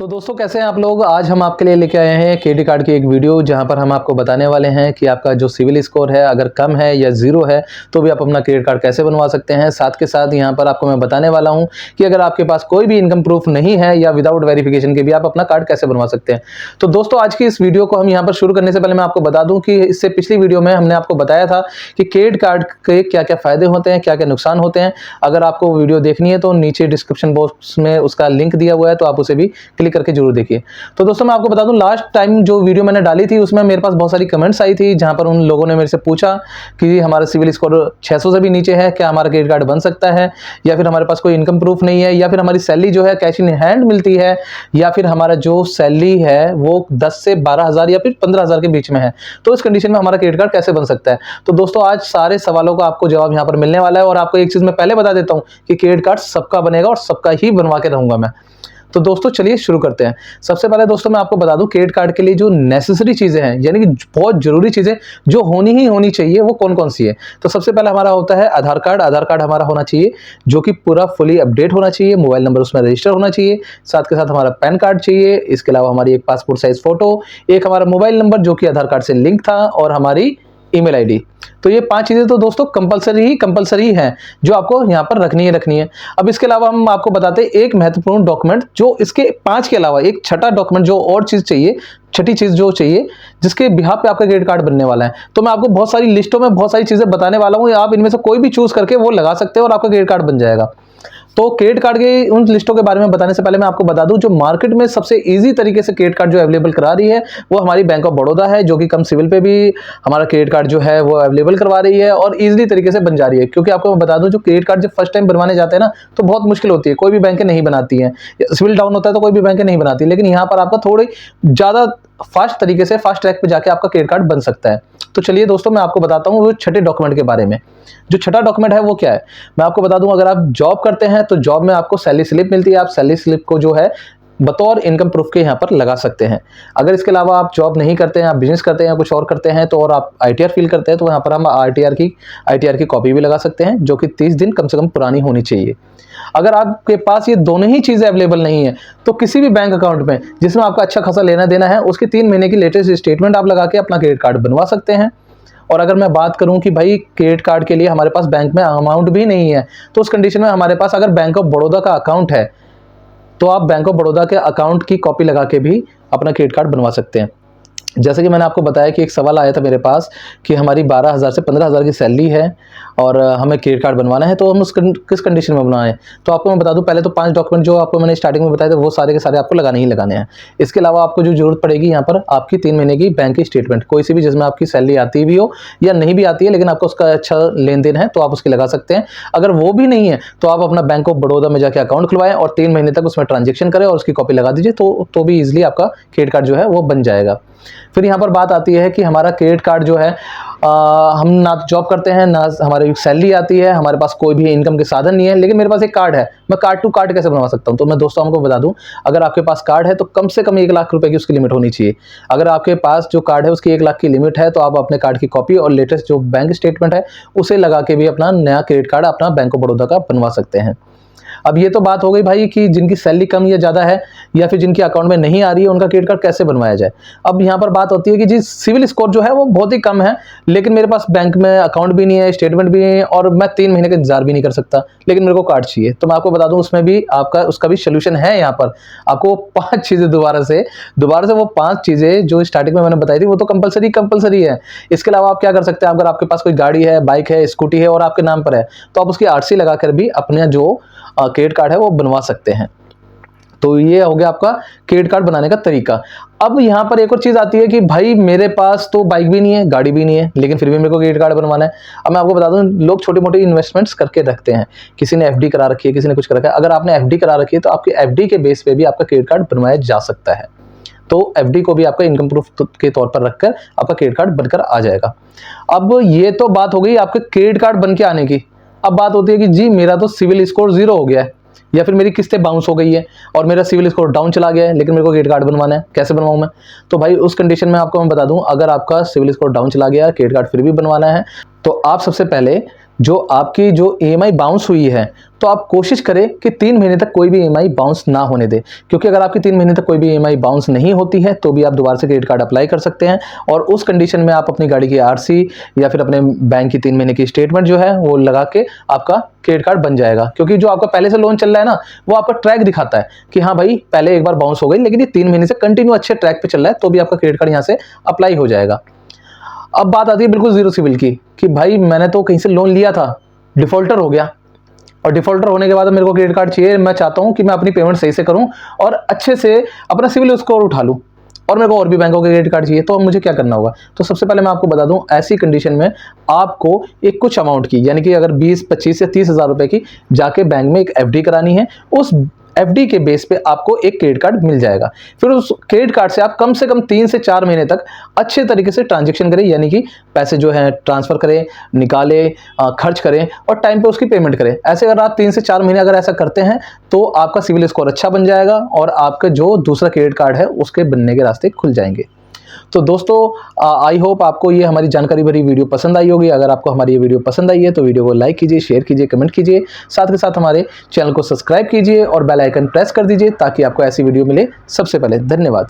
तो दोस्तों कैसे हैं आप लोग। आज हम आपके लिए लेके आए हैं क्रेडिट कार्ड की एक वीडियो जहां पर हम आपको बताने वाले हैं कि आपका जो सिविल स्कोर है अगर कम है या ज़ीरो है तो भी आप अपना क्रेडिट कार्ड कैसे बनवा सकते हैं। साथ के साथ यहां पर आपको मैं बताने वाला हूं कि अगर आपके पास कोई भी इनकम प्रूफ नहीं है या विदाउट वेरिफिकेशन के भी आप अपना कार्ड कैसे बनवा सकते हैं। तो दोस्तों आज की इस वीडियो को हम यहाँ पर शुरू करने से पहले मैं आपको बता दूँ कि इससे पिछली वीडियो में हमने आपको बताया था कि क्रेडिट कार्ड के क्या क्या फ़ायदे होते हैं, क्या क्या नुकसान होते हैं। अगर आपको वीडियो देखनी है तो नीचे डिस्क्रिप्शन बॉक्स में उसका लिंक दिया हुआ है, तो आप उसे भी क्लिक करके जरूर देखिए। तो दोस्तों मैं आपको बता दूं, लास्ट टाइम जो वीडियो मैंने डाली थी उसमें मेरे पास बहुत सारी कमेंट्स आई थी जहां पर उन लोगों ने मेरे से पूछा कि हमारा सिविल स्कोर 600 से भी नीचे है, क्या हमारा क्रेडिट कार्ड बन सकता है, या फिर हमारे पास कोई इनकम प्रूफ नहीं है, या फिर हमारी सैलरी जो है कैश इन हैंड मिलती है, या फिर हमारा जो सैलरी है वो 10 से 12,000 या फिर 15,000 के बीच में है, तो इस कंडीशन में हमारा क्रेडिट कार्ड कैसे बन सकता है। तो दोस्तों आज सारे सवालों का आपको जवाब यहाँ पर मिलने वाला है। और आपको एक चीज मैं पहले बता देता हूँ कि क्रेडिट कार्ड सबका बनेगा और सबका ही बनवा के रहूंगा मैं। तो दोस्तों चलिए शुरू करते हैं। सबसे पहले दोस्तों मैं आपको बता दूं क्रेडिट कार्ड के लिए जो नेसेसरी चीजें हैं, यानी कि बहुत जरूरी चीजें जो होनी ही होनी चाहिए, वो कौन कौन सी है। तो सबसे पहले हमारा होता है आधार कार्ड। आधार कार्ड हमारा होना चाहिए जो कि पूरा फुली अपडेट होना चाहिए, मोबाइल नंबर उसमें रजिस्टर होना चाहिए। साथ के साथ हमारा पैन कार्ड चाहिए। इसके अलावा हमारी एक पासपोर्ट साइज फोटो, एक हमारा मोबाइल नंबर जो कि आधार कार्ड से लिंक था, और हमारी ईमेल आईडी। तो ये 5 चीजें तो दोस्तों कंपलसरी हैं जो आपको यहाँ पर रखनी है। अब इसके अलावा हम आपको बताते हैं एक महत्वपूर्ण डॉक्यूमेंट जो इसके 5 के अलावा एक छठा डॉक्यूमेंट जो और चीज चाहिए, छठी चीज जो चाहिए जिसके बिहाफ पे आपका क्रेडिट कार्ड बनने वाला है। तो मैं आपको बहुत सारी लिस्टों में बहुत सारी चीजें बताने वाला हूँ, आप इनमें से कोई भी चूज करके वो लगा सकते हैं और आपका क्रेडिट कार्ड बन जाएगा। तो क्रेडिट कार्ड के उन लिस्टों के बारे में बताने से पहले मैं आपको बता दूं, जो मार्केट में सबसे इजी तरीके से क्रेडिट कार्ड जो अवेलेबल करा रही है वो हमारी बैंक ऑफ बड़ौदा है, जो कि कम सिविल पे भी हमारा क्रेडिट कार्ड जो है वो अवेलेबल करवा रही है और इजीली तरीके से बन जा रही है। क्योंकि आपको मैं बता दूं, जो क्रेडिट कार्ड जब फर्स्ट टाइम बनवाने जाते हैं ना तो बहुत मुश्किल होती है, कोई भी बैंक नहीं बनाती है। सिविल डाउन होता है तो कोई भी बैंक नहीं बनाती, लेकिन यहाँ पर आपका थोड़ी ज्यादा फास्ट तरीके से फास्ट ट्रैक पे जाके आपका क्रेडिट कार्ड बन सकता है। तो चलिए दोस्तों मैं आपको बताता हूँ वो छठे डॉक्यूमेंट के बारे में। जो छठा डॉक्यूमेंट है वो क्या है, मैं आपको बता दूं, अगर आप जॉब करते हैं तो जॉब में आपको सैलरी स्लिप मिलती है। आप सैलरी स्लिप को जो है बतौर इनकम प्रूफ के यहाँ पर लगा सकते हैं। अगर इसके अलावा आप जॉब नहीं करते हैं, आप बिजनेस करते हैं, कुछ और करते हैं, तो और आप आईटीआर फिल करते हैं, तो यहाँ पर हम आईटीआर की कॉपी भी लगा सकते हैं, जो कि 30 दिन कम से कम पुरानी होनी चाहिए। अगर आपके पास ये दोनों ही चीजें अवेलेबल नहीं है तो किसी भी बैंक अकाउंट में जिसमें आपका अच्छा खासा लेना देना है उसकी 3 महीने की लेटेस्ट स्टेटमेंट आप लगा के अपना क्रेडिट कार्ड बनवा सकते हैं। और अगर मैं बात करूं कि भाई क्रेडिट कार्ड के लिए हमारे पास बैंक में अमाउंट भी नहीं है, तो उस कंडीशन में हमारे पास अगर बैंक ऑफ बड़ौदा का अकाउंट है तो आप बैंक ऑफ बड़ौदा के अकाउंट की कॉपी लगा के भी अपना क्रेडिट कार्ड बनवा सकते हैं। जैसे कि मैंने आपको बताया कि एक सवाल आया था मेरे पास कि हमारी 12,000 से 15,000 की सैलरी है और हमें क्रेडिट कार्ड बनवाना है, तो हम किस कंडीशन में बनवाएं। तो आपको मैं बता दूं, पहले तो 5 डॉक्यूमेंट जो आपको मैंने स्टार्टिंग में बताया था वो सारे के सारे आपको लगाने ही लगाने हैं। इसके अलावा आपको जो जरूरत पड़ेगी यहाँ पर आपकी 3 महीने की बैंक की स्टेटमेंट, कोई सी भी जिसमें आपकी सैलरी आती भी हो या नहीं भी आती है लेकिन आपको उसका अच्छा लेन देन है तो आप उसकी लगा सकते हैं। अगर वो भी नहीं है तो आप अपना बैंक ऑफ बड़ौदा में जाकर अकाउंट खुलवाएं और 3 महीने तक उसमें ट्रांजेक्शन करें और उसकी कॉपी लगा दीजिए, तो भी ईजिली आपका क्रेडिट कार्ड जो है वो बन जाएगा। फिर यहाँ पर बात आती है कि हमारा क्रेडिट कार्ड जो है हम ना जॉब करते हैं, ना हमारी सैलरी आती है, हमारे पास कोई भी इनकम के साधन नहीं है, लेकिन मेरे पास एक कार्ड है, मैं कार्ड टू कार्ड कैसे बनवा सकता हूँ। तो मैं दोस्तों हमको बता दूं, अगर आपके पास कार्ड है तो कम से कम 1 लाख रुपए की उसकी लिमिट होनी चाहिए। अगर आपके पास जो कार्ड है उसकी 1 लाख की लिमिट है तो आप अपने कार्ड की कॉपी और लेटेस्ट जो बैंक स्टेटमेंट है उसे लगा के भी अपना नया क्रेडिट कार्ड अपना बैंक ऑफ बड़ौदा का बनवा सकते हैं। अब ये तो बात हो गई भाई कि जिनकी सैलरी कम या ज़्यादा है या फिर जिनकी अकाउंट में नहीं आ रही है उनका क्रेडिट कार्ड कैसे बनवाया जाए। अब यहाँ पर बात होती है कि जी सिविल स्कोर जो है वो बहुत ही कम है, लेकिन मेरे पास बैंक में अकाउंट भी नहीं है, स्टेटमेंट भी नहीं है और मैं 3 महीने का इंतजार भी नहीं कर सकता, लेकिन मेरे को कार्ड चाहिए। तो मैं आपको बता दूं उसमें भी उसका भी सोल्यूशन है। यहाँ पर आपको 5 चीज़ें दोबारा से वो 5 चीज़ें जो स्टार्टिंग में मैंने बताई थी वो तो कंपलसरी है। इसके अलावा आप क्या कर सकते हैं, अगर आपके पास कोई गाड़ी है, बाइक है, स्कूटी है और आपके नाम पर है तो आप उसकी आरसी लगाकर भी अपने जो क्रेडिट कार्ड है वो बनवा सकते हैं। तो ये हो गया आपका क्रेडिट कार्ड बनाने का तरीका। अब यहाँ पर एक और चीज आती है कि भाई मेरे पास तो बाइक भी नहीं है, गाड़ी भी नहीं है, लेकिन फिर भी मेरे को क्रेडिट कार्ड बनवाना है। अब मैं आपको बता दूं, लोग छोटी मोटी इन्वेस्टमेंट्स करके रखते हैं, किसी ने एफडी करा रखी है, किसी ने कुछ करा रखा है। अगर आपने एफडी करा रखी है तो आपकी एफडी के बेस पे भी आपका क्रेडिट कार्ड बनवाया जा सकता है। तो एफडी को भी आपका इनकम प्रूफ के तौर पर रखकर आपका क्रेडिट कार्ड बनकर आ जाएगा। अब ये तो बात हो गई आपके क्रेडिट कार्ड बन के आने की। अब बात होती है कि जी मेरा तो सिविल स्कोर 0 हो गया है या फिर मेरी किस्तें बाउंस हो गई है और मेरा सिविल स्कोर डाउन चला गया है, लेकिन मेरे को क्रेडिट कार्ड बनवाना है, कैसे बनवाऊं मैं। तो भाई उस कंडीशन में आपको मैं बता दूं, अगर आपका सिविल स्कोर डाउन चला गया है, क्रेडिट कार्ड फिर भी बनवाना है, तो आप सबसे पहले जो आपकी जो EMI बाउंस हुई है, तो आप कोशिश करें कि 3 महीने तक कोई भी EMI बाउंस ना होने दें, क्योंकि अगर आपकी 3 महीने तक कोई भी EMI बाउंस नहीं होती है तो भी आप दोबारा से क्रेडिट कार्ड अप्लाई कर सकते हैं, और उस कंडीशन में आप अपनी गाड़ी की RC या फिर अपने बैंक की 3 महीने की स्टेटमेंट जो है वो लगा के आपका क्रेडिट कार्ड बन जाएगा। क्योंकि जो आपका पहले से लोन चल रहा है ना, वो आपका ट्रैक दिखाता है कि हाँ भाई पहले एक बार बाउंस हो गई, लेकिन ये 3 महीने से कंटिन्यू अच्छे ट्रैक पे चल रहा है, तो भी आपका क्रेडिट कार्ड यहाँ से अप्लाई हो जाएगा। अब बात आती है बिल्कुल जीरो सिविल की, कि भाई मैंने तो कहीं से लोन लिया था, डिफॉल्टर हो गया, और डिफॉल्टर होने के बाद मेरे को क्रेडिट कार्ड चाहिए, मैं चाहता हूं कि मैं अपनी पेमेंट सही से करूं और अच्छे से अपना सिविल स्कोर उठा लूं, और मेरे को और भी बैंकों के क्रेडिट कार्ड चाहिए, तो अब मुझे क्या करना होगा। तो सबसे पहले मैं आपको बता दूं, ऐसी कंडीशन में आपको एक कुछ अमाउंट की, यानी कि अगर 20, 25 या 30 हज़ार रुपए की जाके बैंक में एक FD करानी है। उस FD के बेस पे आपको एक क्रेडिट कार्ड मिल जाएगा। फिर उस क्रेडिट कार्ड से आप कम से कम 3 से 4 महीने तक अच्छे तरीके से ट्रांजैक्शन करें, यानी कि पैसे जो है ट्रांसफर करें, निकालें, खर्च करें और टाइम पे उसकी पेमेंट करें। ऐसे अगर आप 3 से 4 महीने अगर ऐसा करते हैं तो आपका सिविल स्कोर अच्छा बन जाएगा और आपका जो दूसरा क्रेडिट कार्ड है उसके बनने के रास्ते खुल जाएंगे। तो दोस्तों, आई होप आपको ये हमारी जानकारी भरी वीडियो पसंद आई होगी। अगर आपको हमारी ये वीडियो पसंद आई है तो वीडियो को लाइक कीजिए, शेयर कीजिए, कमेंट कीजिए, साथ के साथ हमारे चैनल को सब्सक्राइब कीजिए और बेल आइकन प्रेस कर दीजिए ताकि आपको ऐसी वीडियो मिले सबसे पहले। धन्यवाद।